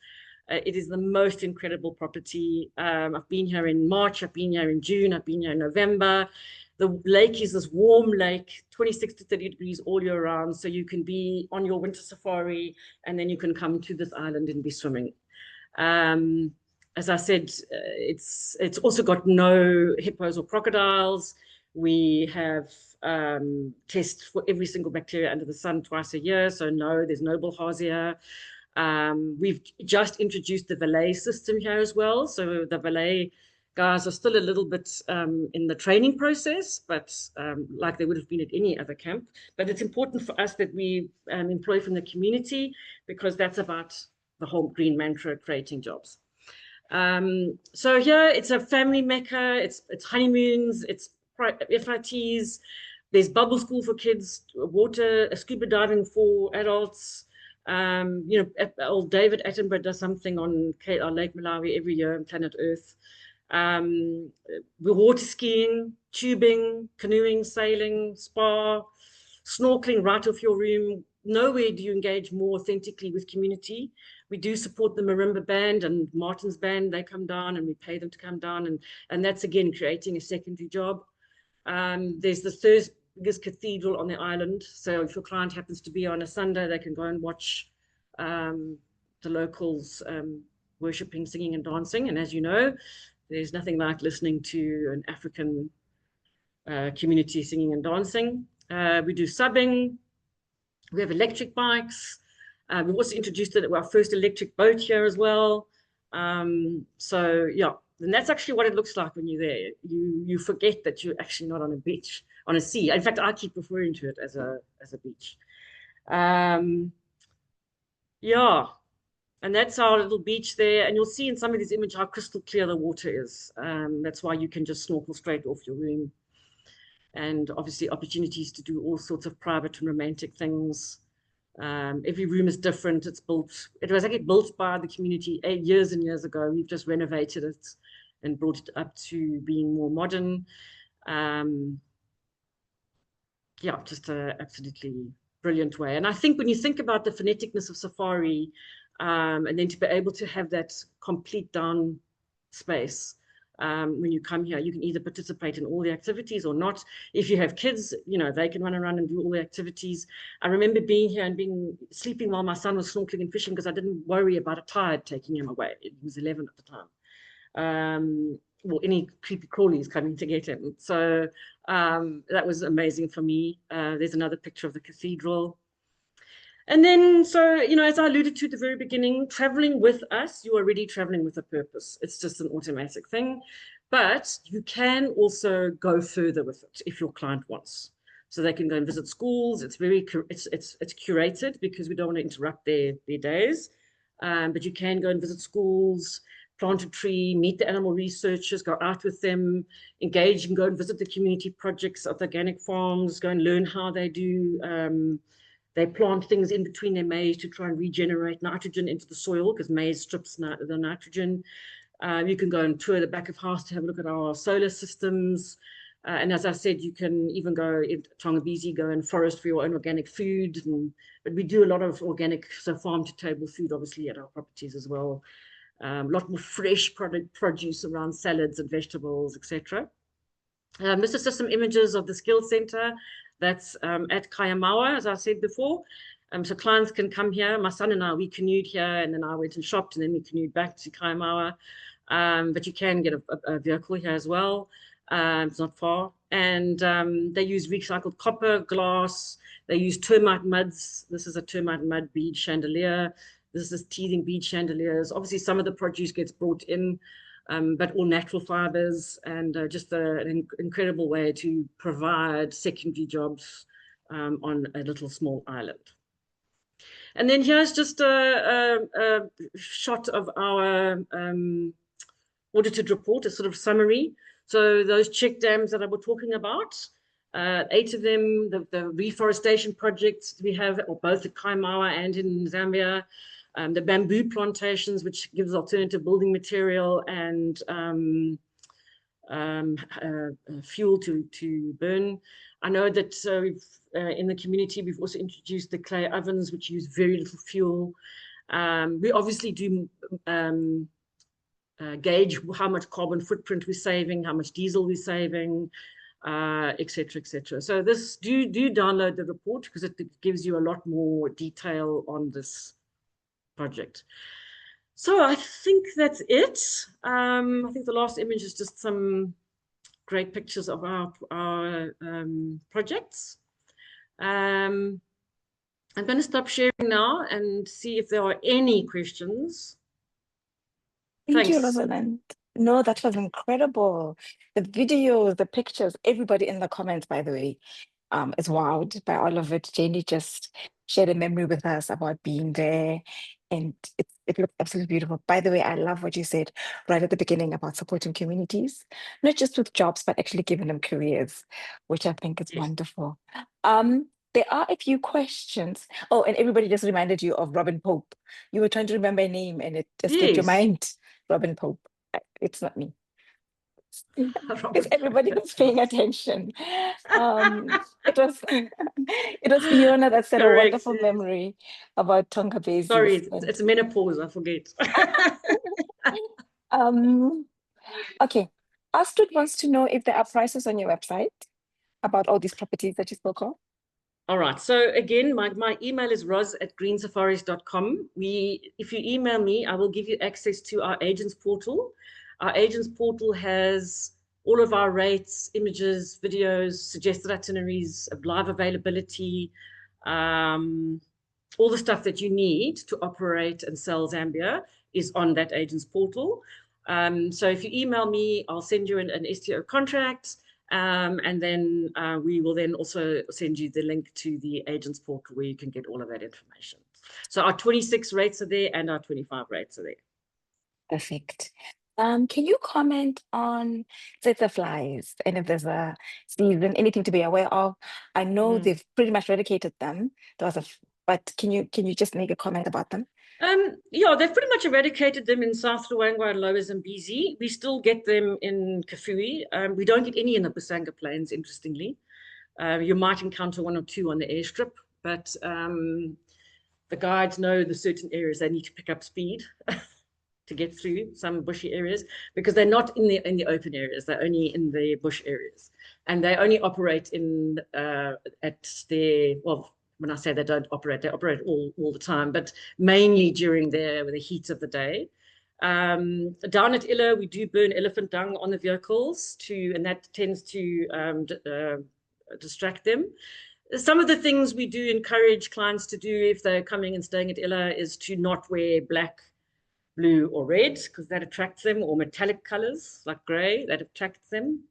It is the most incredible property. I've been here in March, I've been here in June, I've been here in November. The lake is this warm lake, 26 to 30 degrees all year round. So you can be on your winter safari and then you can come to this island and be swimming. As I said, it's also got no hippos or crocodiles. We have tests for every single bacteria under the sun twice a year. So no, there's no bilharzia. We've just introduced the valet system here as well. So the valet guys are still a little bit in the training process, but like they would have been at any other camp. But it's important for us that we employ from the community, because that's about the whole green mantra, creating jobs. So here it's a family mecca. It's honeymoons, it's FITs. There's bubble school for kids, water, scuba diving for adults. You know, old David Attenborough does something on Lake Malawi every year on Planet Earth. We're water skiing, tubing, canoeing, sailing, spa, snorkeling right off your room. Nowhere do you engage more authentically with community. We do support the marimba band and Martin's band. They come down and we pay them to come down, and that's again creating a secondary job. There's the third biggest cathedral on the island. So if your client happens to be on a Sunday, they can go and watch the locals worshipping, singing and dancing. And as you know, there's nothing like listening to an African community singing and dancing. We do subbing. We have electric bikes. We've also introduced our first electric boat here as well. So yeah, and that's actually what it looks like when you're there. You forget that you're actually not on a beach, on a sea. In fact, I keep referring to it as a beach. Yeah, and that's our little beach there. And you'll see in some of these images how crystal clear the water is. That's why you can just snorkel straight off your room. And obviously opportunities to do all sorts of private and romantic things. Every room is different. It was actually built by the community 8 years and years ago. We've just renovated it and brought it up to being more modern. Yeah, just an absolutely brilliant way. And I think when you think about the phoneticness of safari, and then to be able to have that complete down space, when you come here, you can either participate in all the activities or not. If you have kids, you know, they can run around and do all the activities. I remember being here and sleeping while my son was snorkeling and fishing, because I didn't worry about a tide taking him away. He was 11 at the time. Or any creepy crawlies coming to get him. So that was amazing for me. There's another picture of the cathedral. And then, so, you know, as I alluded to at the very beginning, traveling with us, you're already traveling with a purpose. It's just an automatic thing. But you can also go further with it if your client wants. So they can go and visit schools. It's curated because we don't want to interrupt their days. But you can go and visit schools, plant a tree, meet the animal researchers, go out with them, engage and go and visit the community projects of the organic farms, go and learn how they do. They plant things in between their maize to try and regenerate nitrogen into the soil, because maize strips the nitrogen. You can go and tour the back of house to have a look at our solar systems. And as I said, you can even go in Tongabezi, go and forest for your own organic food. But we do a lot of organic, so farm to table food, obviously, at our properties as well. A lot more fresh produce around salads and vegetables, etc. This is just some images of the skills center that's at Mawa, as I said before. So clients can come here. My son and I, we canoed here, and then I went and shopped, and then we canoed back to Mawa. But you can get a vehicle here as well. It's not far. And they use recycled copper, glass. They use termite muds. This is a termite mud bead chandelier. This is teething bead chandeliers. Obviously, some of the produce gets brought in, but all natural fibers, and just an incredible way to provide secondary jobs on a little small island. And then here's just a shot of our audited report, a sort of summary. So those check dams that I was talking about, 8 of them, the reforestation projects we have, or both at Kaimawa and in Zambia, the bamboo plantations, which gives alternative building material and fuel to burn. I know that in the community, we've also introduced the clay ovens, which use very little fuel. We obviously do gauge how much carbon footprint we're saving, how much diesel we're saving, etc., etc. So this, do download the report, because it gives you a lot more detail on this project. So I think that's it. I think the last image is just some great pictures of our projects. I'm going to stop sharing now and see if there are any questions. Thank you, Rosalind. No, that was incredible. The videos, the pictures, everybody in the comments, by the way, is wowed by all of it. Janie just shared a memory with us about being there, and it looked absolutely beautiful. By the way, I love what you said right at the beginning about supporting communities, not just with jobs, but actually giving them careers, which I think is wonderful. There are a few questions. Oh, and everybody just reminded you of Robin Pope. You were trying to remember a name and it escaped your mind. Robin Pope. It's not me. Because everybody was paying attention. It was Fiona that said a wonderful memory about Tongabezi. Sorry, it's menopause, I forget. Okay. Astrid wants to know if there are prices on your website about all these properties that you spoke of. All right. So again, my email is ros@greensafaris.com. If you email me, I will give you access to our agents portal. Our agents portal has all of our rates, images, videos, suggested itineraries, live availability, all the stuff that you need to operate and sell Zambia is on that agents portal. So if you email me, I'll send you an STO contract. And then we will then also send you the link to the agents portal where you can get all of that information. So our 26 rates are there and our 25 rates are there. Perfect. Can you comment on the flies and if there's a season, anything to be aware of? I know they've pretty much eradicated them. But can you just make a comment about them? Yeah, they've pretty much eradicated them in South Luangwa and Lower Zambezi. We still get them in Kafue. We don't get any in the Busanga Plains, interestingly. You might encounter 1 or 2 on the airstrip, but the guides know the certain areas they need to pick up speed to get through some bushy areas, because they're not in the open areas. They're only in the bush areas. And they only operate at their, well, when I say they don't operate, they operate all the time, but mainly during the heat of the day. Down at Illa, we do burn elephant dung on the vehicles and that tends to distract them. Some of the things we do encourage clients to do if they're coming and staying at Illa is to not wear black, blue, or red, because that attracts them, or metallic colors like gray, that attracts them.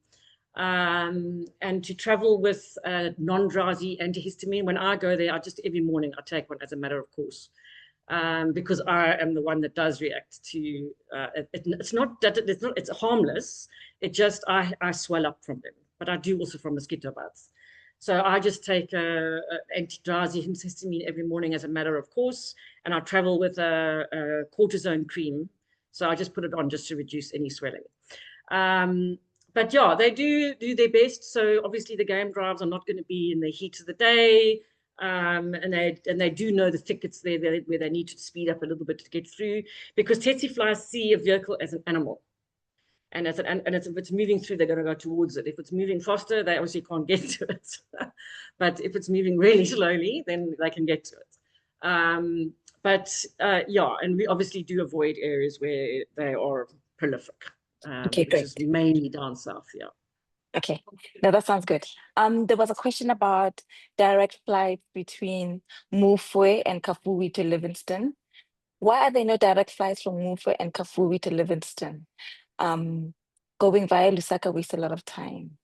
And to travel with non-drowsy antihistamine. When I go there, every morning I take one as a matter of course. because I am the one that does react to it's not that it's harmless. It just I swell up from them, but I do also from mosquito bites. So I just take a anti-drowsy histamine every morning as a matter of course, and I travel with a cortisone cream. So I just put it on just to reduce any swelling. But yeah, they do their best. So obviously the game drives are not going to be in the heat of the day. And they do know the thickets there where they need to speed up a little bit to get through, because tsetse flies see a vehicle as an animal. And if it's moving through, they're going to go towards it. If it's moving faster, they obviously can't get to it. But if it's moving really slowly, then they can get to it. Yeah, and we obviously do avoid areas where they are prolific, Okay, which is mainly down south. Yeah. Okay, no, that sounds good. There was a question about direct flights between Kafue and Kafue to Livingstone. Why are there no direct flights from Kafue and Kafue to Livingstone? Going via Lusaka wastes a lot of time.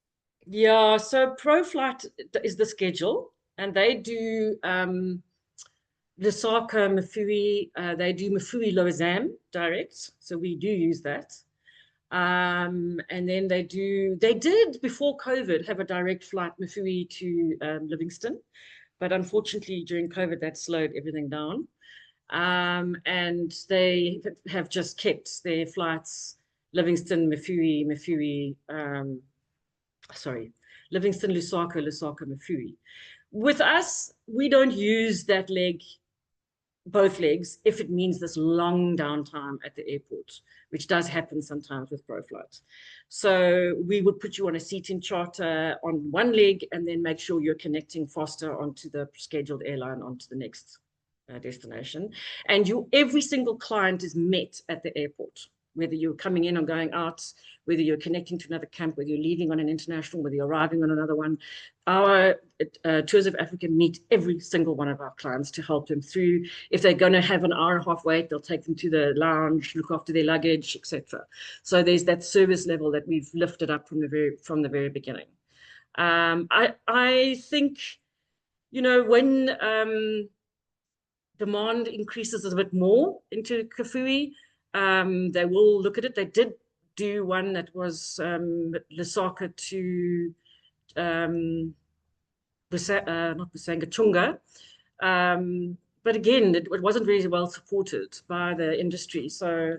Yeah, so ProFlight is the schedule, and they do Lusaka, Mafui, they do Mafui Lozam direct, so we do use that. And then they did before COVID have a direct flight Mafui to Livingstone, but unfortunately during COVID that slowed everything down. And they have just kept their flights Livingstone, Mafui, Livingstone, Lusaka, Mafui. With us, we don't use that leg, both legs, if it means this long downtime at the airport, which does happen sometimes with ProFlight. So we would put you on a seat-in charter on one leg and then make sure you're connecting faster onto the scheduled airline onto the next destination. And every single client is met at the airport, whether you're coming in or going out, whether you're connecting to another camp, whether you're leaving on an international, whether you're arriving on another one. Our Tours of Africa meet every single one of our clients to help them through. If they're going to have an hour and a half wait, they'll take them to the lounge, look after their luggage, etc. So there's that service level that we've lifted up from the very beginning. I think, when demand increases a bit more into Kafue, they will look at it. They did do one that was Lusaka to not Busanga, Chunga. But again, it wasn't very well supported by the industry. So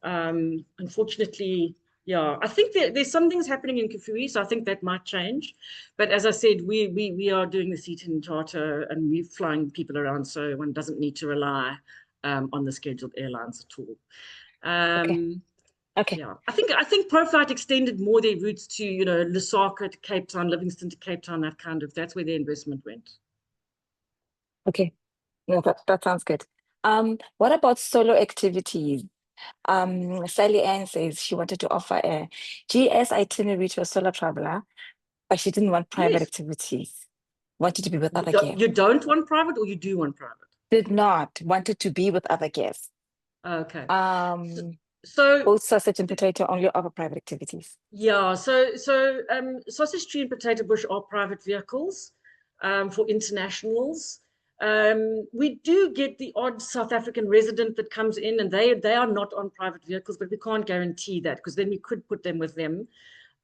unfortunately, yeah, I think there's some things happening in Kafue, so I think that might change. But as I said, we are doing the seat-in charter and we're flying people around, so one doesn't need to rely on the scheduled airlines at all. Okay. Yeah, I think ProFlight extended more their routes to, Lusaka to Cape Town, Livingstone to Cape Town, that's where their investment went. Okay, no, that sounds good. What about solo activities? Sally Ann says she wanted to offer a GS itinerary to a solo traveler, but she didn't want private activities. Wanted to be with other guests. You don't want private, or you do want private? Did not. Wanted to be with other guests. Okay. So both sausage and potato only offer private activities. Yeah. So sausage tree and potato bush are private vehicles for internationals. We do get the odd South African resident that comes in, and they are not on private vehicles, but we can't guarantee that, because then we could put them with them.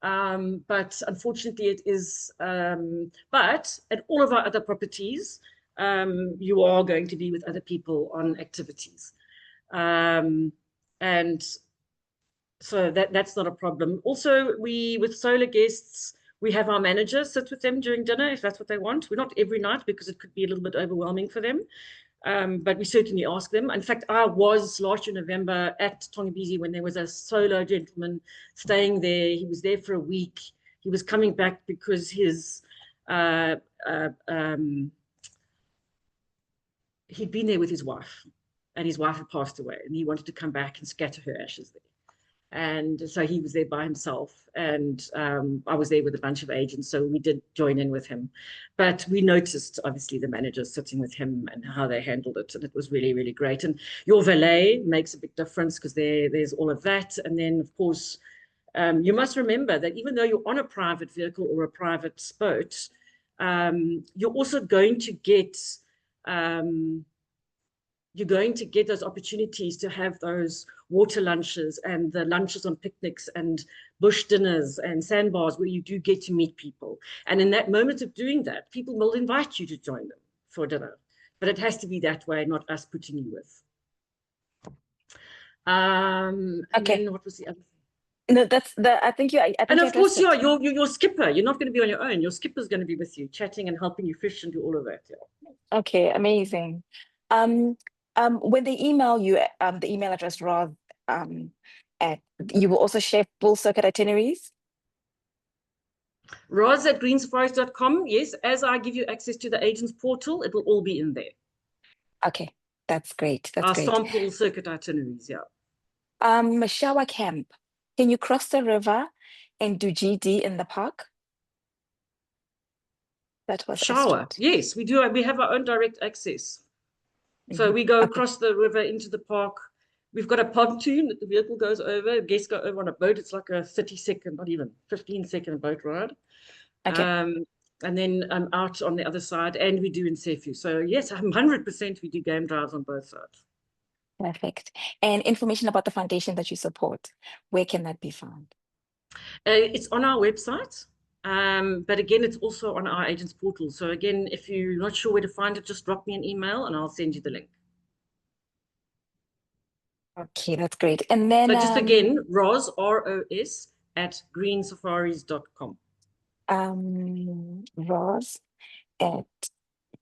But unfortunately it is, but at all of our other properties, you are going to be with other people on activities. And so that's not a problem. Also, with solar guests, we have our manager sit with them during dinner if that's what they want. We're not every night because it could be a little bit overwhelming for them. But we certainly ask them. In fact, I was last year November at Tongabezi when there was a solo gentleman staying there. He was there for a week. He was coming back because he'd been there with his wife, and his wife had passed away, and he wanted to come back and scatter her ashes there. And so he was there by himself, and I was there with a bunch of agents, so we did join in with him. But we noticed, obviously, the managers sitting with him and how they handled it, and it was really, really great. And your valet makes a big difference because there's all of that. And then, of course, you must remember that even though you're on a private vehicle or a private boat, you're also going to get you're going to get those opportunities to have those water lunches and the lunches on picnics and bush dinners and sandbars where you do get to meet people. And in that moment of doing that, people will invite you to join them for dinner. But it has to be that way, not us putting you with. And then what was the other thing? No, that's the. I think and of course, yeah, your skipper. You're not going to be on your own. Your skipper's going to be with you, chatting and helping you fish and do all of that. Yeah. Okay, amazing. When they email you, the email address Roz, you will also share full circuit itineraries. Roz@greensafaris.com. Yes, as I give you access to the agent's portal, it will all be in there. Okay, that's great. That's our great. sample circuit itineraries. Yeah. Shawa camp. Can you cross the river and do GD in the park? That was Shawa. Yes, we do. We have our own direct access. So we go across the river into the park. We've got a pontoon that the vehicle goes over. Guests go over on a boat. It's like a 30-second, not even 15-second boat ride. Okay. And then out on the other side, and we do in Sefu. So yes, 100% we do game drives on both sides. Perfect. And information about the foundation that you support, where can that be found? It's on our website. But again, it's also on our agent's portal. So again, if you're not sure where to find it, just drop me an email and I'll send you the link. Okay, that's great. And then so just again, Roz, ROS @greensafaris.com. Roz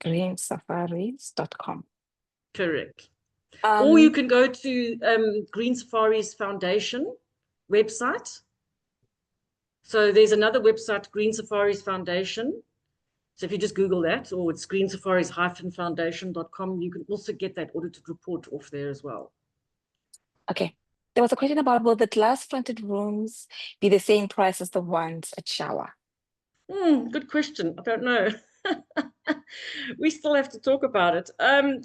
@greensafaris.com. Correct. Or you can go to Green Safaris Foundation website. So there's another website, Green Safaris Foundation. So if you just Google that, or it's greensafaris-foundation.com, you can also get that audited report off there as well. Okay. There was a question about, will the glass fronted rooms be the same price as the ones at Shawa? Good question. I don't know. We still have to talk about it.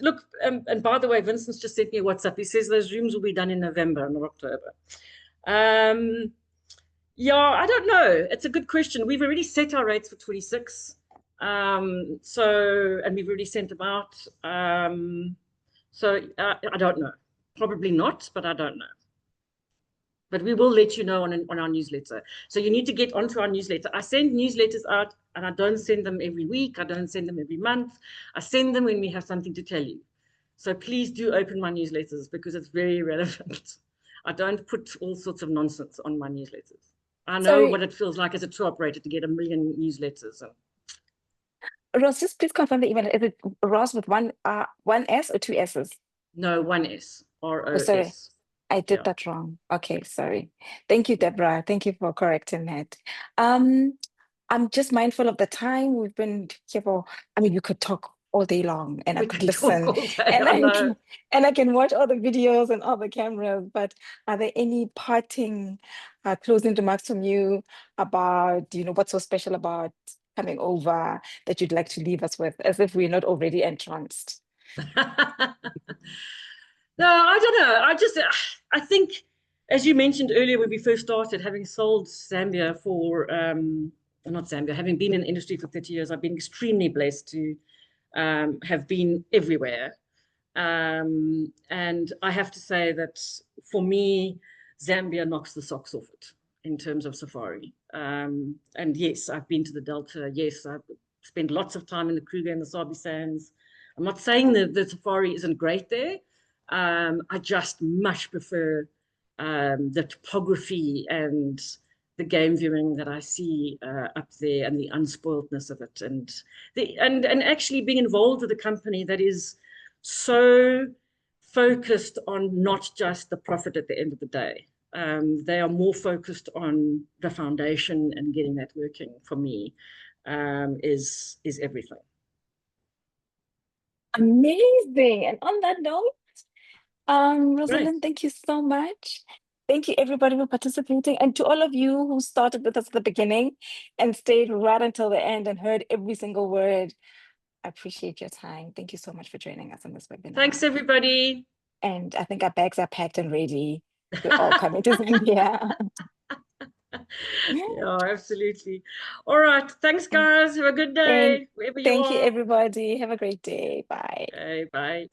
Look, and by the way, Vincent's just sent me a WhatsApp. He says those rooms will be done in November and October. Yeah, I don't know. It's a good question. We've already set our rates for 26. And we've already sent them out. I don't know. Probably not, but I don't know. But we will let you know on our newsletter. So you need to get onto our newsletter. I send newsletters out, and I don't send them every week. I don't send them every month. I send them when we have something to tell you. So please do open my newsletters because it's very relevant. I don't put all sorts of nonsense on my newsletters. I know what it feels like as a tour operator to get 1 million newsletters. Roz, just please confirm the email. Is it Roz with one S or two S's? No, one S. ROS. Sorry, I did that wrong. Okay, sorry. Thank you, Deborah. Thank you for correcting that. I'm just mindful of the time. We've been here for, I mean, you could talk all day long and I could listen and I can watch all the videos and all the cameras, but are there any parting closing remarks from you about, what's so special about coming over that you'd like to leave us with, as if we're not already entranced? No, I don't know. I think, as you mentioned earlier when we first started, having sold Zambia for, not Zambia, having been in the industry for 30 years, I've been extremely blessed to have been everywhere. And I have to say that for me, Zambia knocks the socks off it in terms of safari. And yes, I've been to the Delta. Yes, I've spent lots of time in the Kruger and the Sabi Sands. I'm not saying that the safari isn't great there. I just much prefer the topography and the game viewing that I see up there and the unspoiledness of it, and actually being involved with a company that is so focused on not just the profit at the end of the day. They are more focused on the foundation, and getting that working for me is everything. Amazing. And on that note, Rosalind, thank you so much. Thank you, everybody, for participating. And to all of you who started with us at the beginning and stayed right until the end and heard every single word, I appreciate your time. Thank you so much for joining us on this webinar. Thanks, everybody. And I think our bags are packed and ready. We're all coming to Zambia. Yeah, absolutely. All right. Thanks, guys. Have a good day. Thank you, everybody. Have a great day. Bye. Okay, bye.